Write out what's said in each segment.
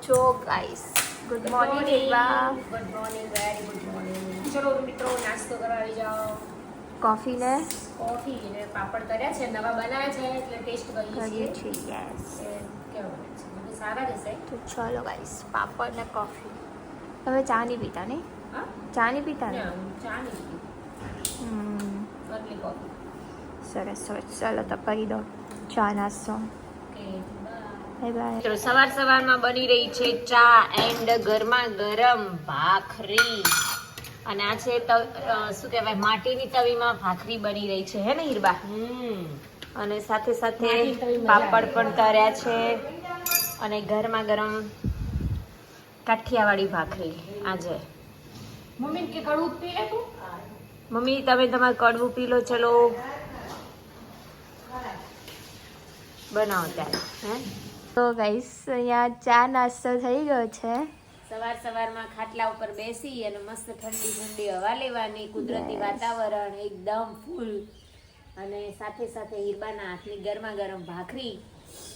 છો guys? Good morning Hirba. Good morning, very good morning. ચલો મિત્રો, નાસ્તો કરવા આવી જાઓ. કોફી ને કોફી ને પાપડ કર્યા છે, નવા બનાવ્યા છે એટલે ટેસ્ટ કરીએ છીએ. યસ. કેવા બને છે? બધું સારા રહેશે. તો ચલો ગાઈસ, પાપડ ને કોફી. તમે ચા નહીં પીતા ને? હા, ચા નહીં પીતા ને? ના, હું ચા નહીં પીતી. Only coffee. સરસ સરસ. ચાલો તો કરી દો ચા નાસ્તો. Okay, bye bye. મિત્રો, સવારમાં બની રહી છે ચા એન્ડ ગરમા ગરમ ભાખરી. અને આ છે શું કહેવાય, માટીની તવીમાં ભાખરી બની રહી છે, હે ને હીરબા? અને સાથે સાથે પાપડ પણ તળ્યા છે અને ગરમા ગરમ કાઠિયાવાડી ભાખરી. આજે મમ્મી કે કડવું પી લે તું. મમ્મી, તમે તમારું કડવું પી લો. ચલો બનાવો ત્યારે. હે તો ગાઈસ, અહીંયા ચા નાસ્તો થઈ ગયો છે. સવારમાં ખાટલા ઉપર બેસી અને મસ્ત ઠંડી ઠંડી હવા લેવાની, કુદરતી વાતાવરણ એકદમ ફૂલ, અને સાથે સાથે હીરબાના હાથની ગરમા ગરમ ભાખરી.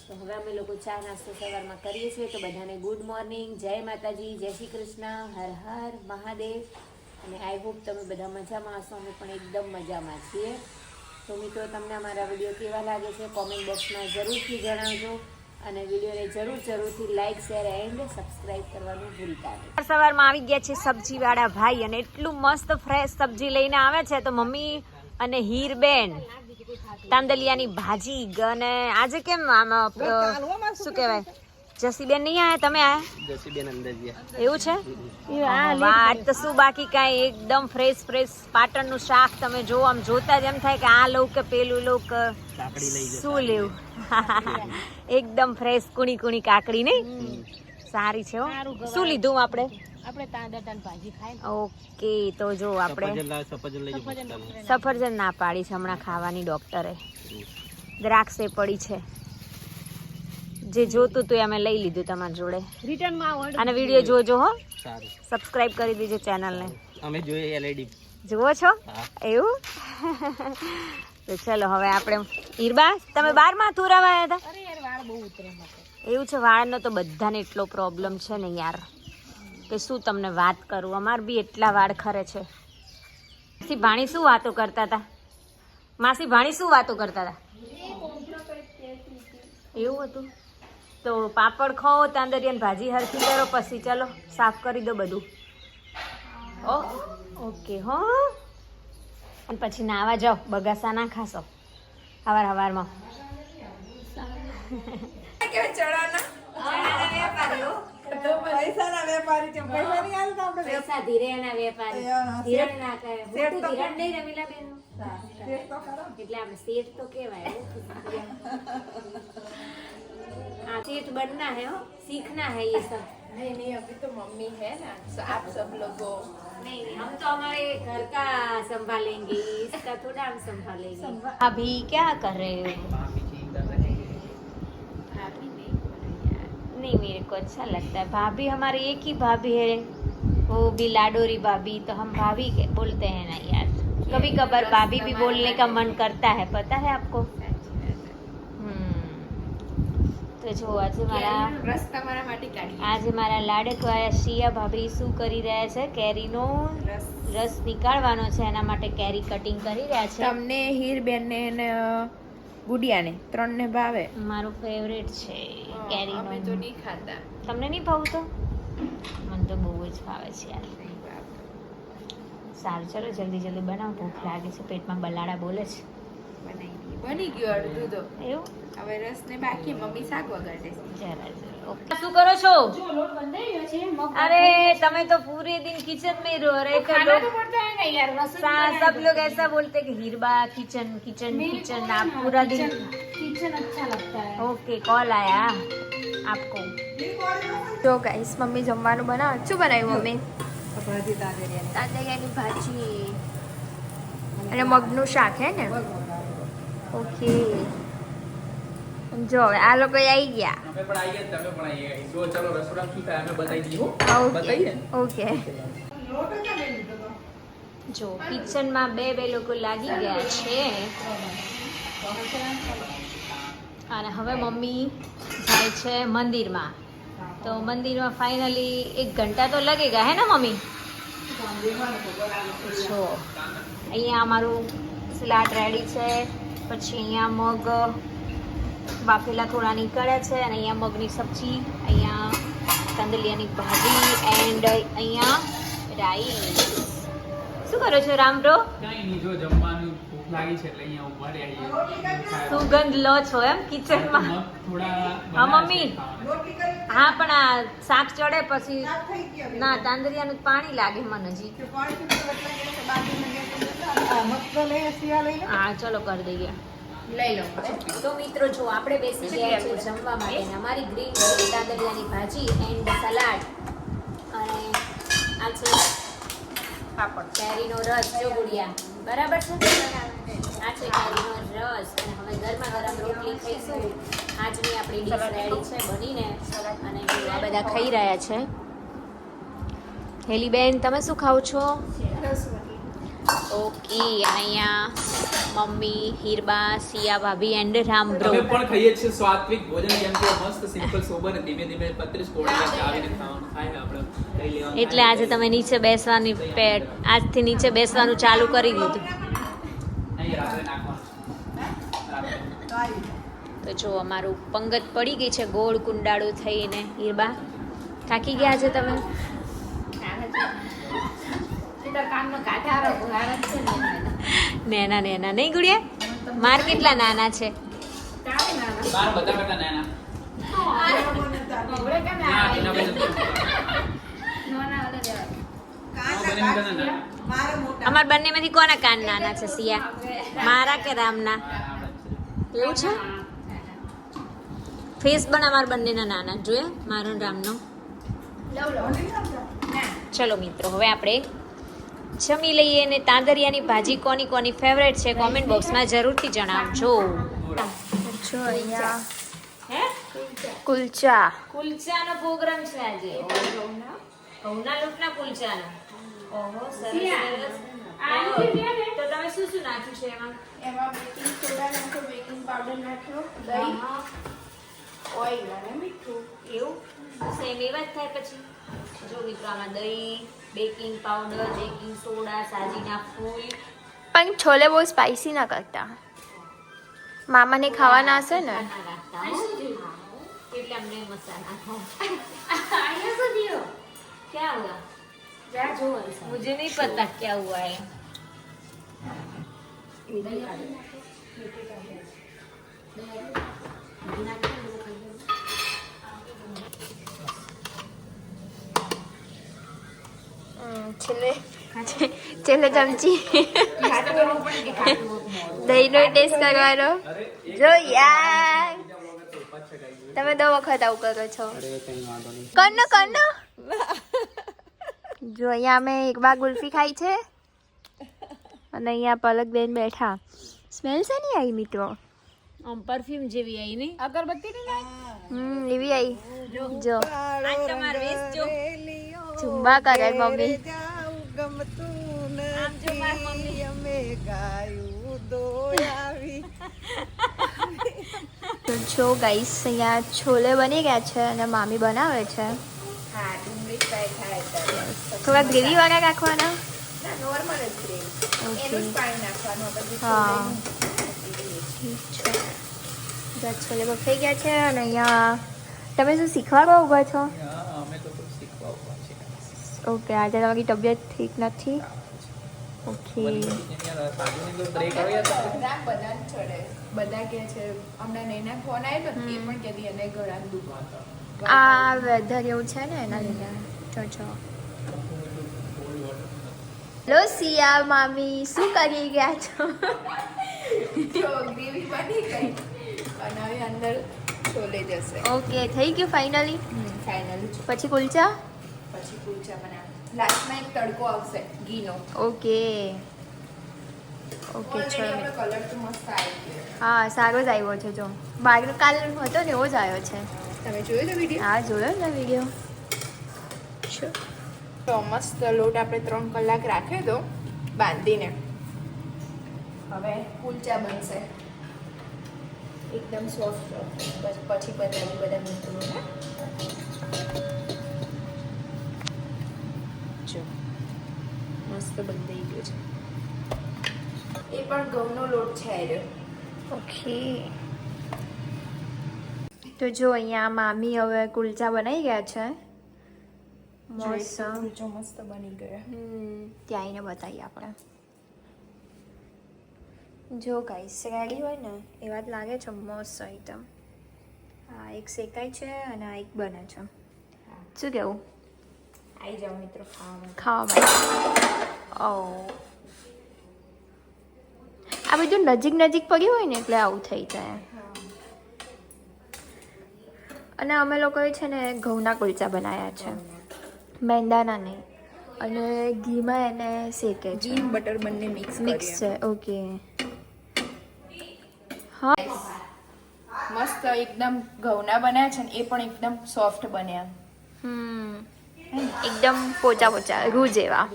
તો હવે અમે લોકો ચા નાસ્તો સવારમાં કરીએ છીએ. તો બધાને ગુડ મોર્નિંગ, જય માતાજી, જય શ્રી કૃષ્ણ, હર હર મહાદેવ. અને આઈ હોપ તમે બધા મજામાં હશો. અમે પણ એકદમ મજામાં છીએ. તો મિત્રો, તમને અમારા વિડીયો કેવા લાગે છે કોમેન્ટ બોક્સમાં જરૂરથી જણાવજો. અને વિડીયોને જરૂરથી લાઈક, શેર એન્ડ સબસ્ક્રાઇબ કરવાનું ભૂલતા નહીં. સવારમાં આવી ગયા છે સબ્જીવાળા ભાઈ, અને એટલું મસ્ત ફ્રેશ સબ્જી લઈને આવે છે. તો મમ્મી અને હીરબેન તાંદલિયાની ભાજી. અને આજે કેમ આમ શું કહેવાય, જસીબેન નહીં આયા, તમે આયા? જસીબેન અંદર ગયા. એવું છે? વાત તો શું, બાકી કાંઈ એકદમ ફ્રેશ પાટણનું શાક. તમે જો આમ જોતા જ એમ થાય કે આ લઉં કે પેલું લઉં કે શું લેવું. એકદમ ફ્રેશ કુણી કાકડી નહીં? સારી છે હો. શું લીધું આપણે તાંદળાની ભાજી ખાઈ. ઓકે, તો જો આપણે સફરજન ના પાડી છે હમણાં ખાવાની ડોક્ટરે. દ્રાક્ષે પડી છે. જે જોતું તું અમે લઈ લીધું તમારી જોડે. રિટર્નમાં અને વિડીયો જોજો હો. સારું, સબસ્ક્રાઇબ કરી દેજો ચેનલને. અમે જોઈએ એલઈડી જુઓ છો? એવું? તો ચલો હવે આપણે. હીરબા, તમે 12માં તુરાવા આવ્યા હતા? અરે યાર, વાળ બહુ ઉતરે. એવું છે? વાળનો તો બધાને એટલો પ્રોબ્લેમ છે ને યાર, કે શું તમને વાત કરું. અમાર બી એટલા વાળ ખરે છે. માસી ભાણી શું વાતો કરતા હતા? એવું હતું? તો પાપડ ખાઓ, તાંદરિયાની ભાજી હરખી કરો, પછી ચલો સાફ કરી દો બધું. ઓકે હો. અને પછી નાવા જાઓ, બગાસા ના ખાશો સવારમાં. પૈસા ધીરેના વેપારી. ધીરણ ના કરે. ધીરણ નહીં રમીલા બેન, એટલે આપણે શેઠ તો કેવાય. हाँ, सेठ बनना है हो, सीखना है ये सब. नहीं अभी तो मम्मी है ना, आप सब लोगों. नहीं, हम तो हमारे घर का संभालेंगे, इसका थोड़ा हम संभालेंगे. अभी क्या कर रहे हो? नहीं, मेरे को अच्छा लगता है. भाभी हमारे एक ही भाभी है, वो भी लाडोरी भाभी. तो हम भाभी के बोलते हैं ना यार. कभी कभार भाभी भी बोलने का मन करता है, पता है आपको? તો જો આજે મારા લાડકવાળા શિયા ભાભી શું કરી રહ્યા છે, કેરીનો રસ નીકાળવાનો છે, એના માટે કેરી કટિંગ કરી રહ્યા છે. તમને હીરબેન ને ગુડિયાને ત્રણને ભાવે. મારું ફેવરેટ છે કેરીનો. અમે તો નહીં ખાતા. તમને નહીં ભાવતો? મને તો બહુ જ ભાવે છે યાર. સારું, ચલો જલ્દી બનાવો, ભૂખ લાગે છે, પેટમાં બલાડા બોલે છે. બની ગયું અડધું તો. એવું? હવે રસ ને બાકી મમ્મી શાક વગાડે છે. ઓકે. શું કરો છો? अरे તમે તો પૂરે दिन किचन में रह रहे हो. खाना तो पड़ता है ना यार. सब लोग ऐसा बोलते हैं कि हीरबा किचन आप पूरा दिन किचन अच्छा लगता है. ओके, कॉल आया आपको. જો ગાઈસ, મમ્મી જમવાનું બનાવે. શું બનાવ્યું મમ્મી? ભાજી તાંદળિયાની ભાજી અને મગનું શાક, હે ને? ઓકે. જો આ લોકો આવી ગયા. અમે પણ આવી ગયા, તમે પણ આવી ગયા. જો ચલો રસોડા શું થાય અમે બતાવી દઈએ. બતાવીએ. ઓકે. જો કિચનમાં બે લોકો લાગી ગયા છે, અને હવે મમ્મી જાય છે મંદિરમાં. તો મંદિરમાં ફાઇનલી 1 ઘંટા તો લગેગા હે ને મમ્મી? જો અહીંયા અમારું સલાડ રેડી છે. પછી અહીંયા મગ બાફેલા થોડા નીકળ્યા છે અને અહીંયા મગની સબ્જી, અહીંયા કંદલિયાની ભાજી એન્ડ અહીંયા રાઈસ. શું કરો છો રામ બ્રો? કાંઈ નહીં, જો જમવાનું ભૂખ લાગી છે એટલે અહીંયા ઉભા રહ્યા. સુગંધ લો છો એમ કિચનમાં? હા મમ્મી. હા પણ આ શાક ચડે પછી ના તાંદરિયાનું પાણી લાગે મને હજી. હા ચલો કરી દઈએ. લઈ લો. તો મિત્રો જો આપણે બેસી ગયા છે જમવા માટે. અમારી ગ્રીન તાંદરિયાની ભાજી એન્ડ સલાડ અને આ છે પાપડ, કેરીનો રસ. જો ગુડિયા બરાબર છે? આ છે કેરીનો રસ અને હવે ગરમા ગરમ રોટલી ખાઈશું. આજની આપણી ડીશ રેડી છે બનીને અને આ બધા ખાઈ રહ્યા છે. હેલી બેન તમે શું ખાવ છો? ઓકે અહીંયા મમ્મી, હિરબા, સિયા ભાભી એન્ડ રામ બ્રો. અમે પણ ખાઈએ છીએ સાત્વિક ભોજન, જેમ કે મસ્ત સિમ્પલ સોબર ધીમે ધીમે 35 કોડિયા ચાવીને ખાવાનું ખાય આપણે લઈ લેવાનું. એટલે આજે તમે નીચે બેસવાની આજથી નીચે બેસવાનું ચાલુ કરી દીધું. અહીં રાત્રે નાખવાનું. તો જો અમારું પંગત પડી ગઈ છે ગોળ કુંડાળું થઈને. હિરબા થાકી ગયા છે તમે? નેના નેના નહીં ગુડિયા? માર કેટલા નાના છે? બાર બધા કરતા નાના. ના, એના પછી અમાર બંનેમાંથી કોના કાન નાના છે સિયા? મારા કે રામના? એવું છે? ફેસ પણ અમાર બંનેના નાના જોઈએ, મારો ને રામનો. ચલો મિત્રો હવે આપણે જમી લઈએ. ને તાંદરિયાની ભાજી કોની કોની ફેવરેટ છે કોમેન્ટ બોક્સમાં જરૂરથી જણાવજો. જો અહીંયા હે કુલચા. કુલચાનો પ્રોગ્રામ છે આજે. ઘઉંના લોટના કુલચાનો. ઓહો સરસ સરસ. તો તમે શું શું નાખ્યું છે એમાં? એમાં બેકિંગ સોડા નાખ્યો, બેકિંગ પાવડર નાખ્યો, દહીં, ઓઇલ અને મીઠું. એવું સેમ એવા જ થાય પછી. જો મિત્રો આમાં દહીં, બેકિંગ પાવડર, બેકિંગ સોડા, સાજીના ફૂલ. પણ છોલે બહુ સ્પાઇસી ના કરતા. મામાને ખાવાના હશે ને? એટલે અમને મસાલા અહીંયા શું દિયો? क्या हुआ? जा जो मुझे नहीं पता क्या हुआ है. છેલ્લે ચમચી દહીંનો ટેસ્ટ કરવાનો. જો યાર તમે 2 વખત આવું કરો છો. કરનો કરનો. જો અહીંયા અમે એક બાર ગુલ્ફી ખાઈ છે અને અહીંયા પલકબેન બેઠા. સ્મેલ છે નહીં આવી મિત્રો? આમ પરફ્યુમ જેવી આવી નહીં? અગરબત્તી નહીં આવી? એવી આવી. જો આ તમાર વેસ જો ચુંબા કરે મમ્મી. આમ જો માર મમ્મી અમે ગાયું દોયાવી. તો જો ગાઈસ અહીંયા છોલે બની ગયા છે અને મામી બનાવે છે. હા, ડુંગળી ફ્રાય થાય ત્યારે. થોડા ગ્રેવી વાળા રાખવાના. ના, નોર્મલ જ ગ્રેવી. એનું જ પાણી નાખવાનું. પછી હા. છોલેનું. છોલે બફાઈ ગયા છે અને અહીંયા તમે શું શીખવાડવા ઊભા છો? અમે તો થોડું શીખવા ઉભા છે. ઓકે આજે તમારી તબિયત ઠીક નથી? ઓકે બ્રેક આવ્યા હતા. રામ બધાને ચડે. બધા કહે છે હમણાં નૈના ફોન આવ્યો તો એ પણ કહેતી એને ગળાનું દુખે. આ વેધર એવું છે ને એના લીધે. જો લો સિયા મામી શું કરી ગયા છો? જો ગ્રેવી બની ગઈ અને હવે અંદર છોલે જશે. ઓકે થઈ ગયું ફાઇનલી. ફાઇનલ. પછી કુલચા. પછી કુલચા બનાવ. લાસ્ટમાં એક તડકો આવશે ઘીનો. ઓકે ઓકે ઓલરેડી ચલો. આપણો કલર તો મસ્ત આવી ગયો. હા સારો જ આવ્યો છે. જો બહારનો કાલ હતો ને એવો જ આવ્યો છે. તમે જોયો તો વિડીયો? હા જોયો ને વિડીયો. તો મસ્ત લોટ આપણે 3 કલાક રાખ્યો તો બાંધીને. હવે કુલચા બનશે એકદમ સોફ્ટ. પછી બધાની બધા મિત્રો બંધાઈ ગયો છે. એ પણ ઘઉંનો લોટ છે રહ્યો. ઓકે. તો જો અહીંયા મામી હવે કુલચા બનાવી ગયા છે. મસ્ત. કુલચો મસ્ત બની ગયો. ત્યાં આવીને બતાવીએ આપણે. જો ગાઈસ રેડી હોય ને એ વાત લાગે છે મસ્ત એકદમ. હા એક શેકાય છે અને આ એક બને છે. શું કેવું? આવી જાઓ મિત્રો ખાવા. ખાવા માટે. ઓ આ બધું નજીક નજીક પડ્યું હોય ને એટલે આવું થઈ જાય. અને અમે લોકોએ છે ને ઘઉંના કુલચા બનાવ્યા છે, મેંદાના નહીં. અને ઘીમાં એને શેકે છે. ઘી બટર બંને મિક્સ છે. ઓકે. હા મસ્ત એકદમ ઘઉંના બન્યા છે ને એ પણ એકદમ સોફ્ટ બન્યા. એકદમ પોચા પોચા રૂ જેવા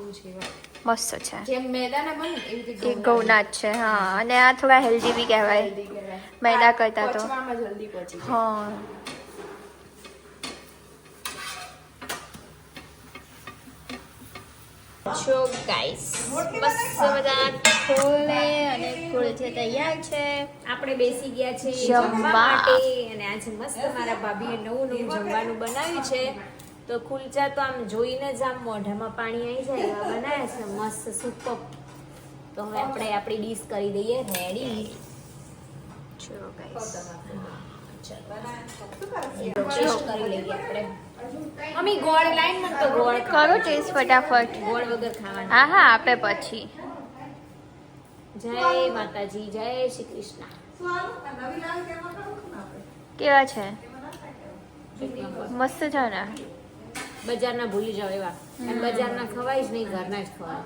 મસ્ત છે. જેમ મેદાના બને એવી રીતે એ ઘઉંના જ છે. હા અને આ થોડા હેલ્ધી બી કહેવાય મેદા કરતા તો. પચવામાં જલ્દી પચી જાય. હા છો ગાઈસ મસ્ત બધા છોલે અને કુલચે તૈયાર છે. આપણે બેસી ગયા છે જમવા. જમવા માટે અને આજે મસ્ત મારા ભાભીએ નવું જમવાનું બનાવ્યું છે. તો કુલચા તો આમ જોઈને જ આમ મોઢામાં પાણી આવી જાય એવા બનાવ્યા છે મસ્ત સુપર. તો હવે આપણે આપણી ડીશ કરી દઈએ રેડી. છો ગાઈસ ટેસ્ટ કરી લઈએ આપણે. મમ્મી ગોળ લાઈન મત તો ગોળ કરો ટેસ્ટ ફટાફટ. ગોળ વગર ખાવાનું. હા હા આપે પછી. જય માતાજી, જય શ્રી કૃષ્ણ. કેવા છે? મસ્ત છે ને? બજારના ભૂલી જાવ એવા. અને બજારના ખવાય જ નહીં, ઘરના જ ખવાય.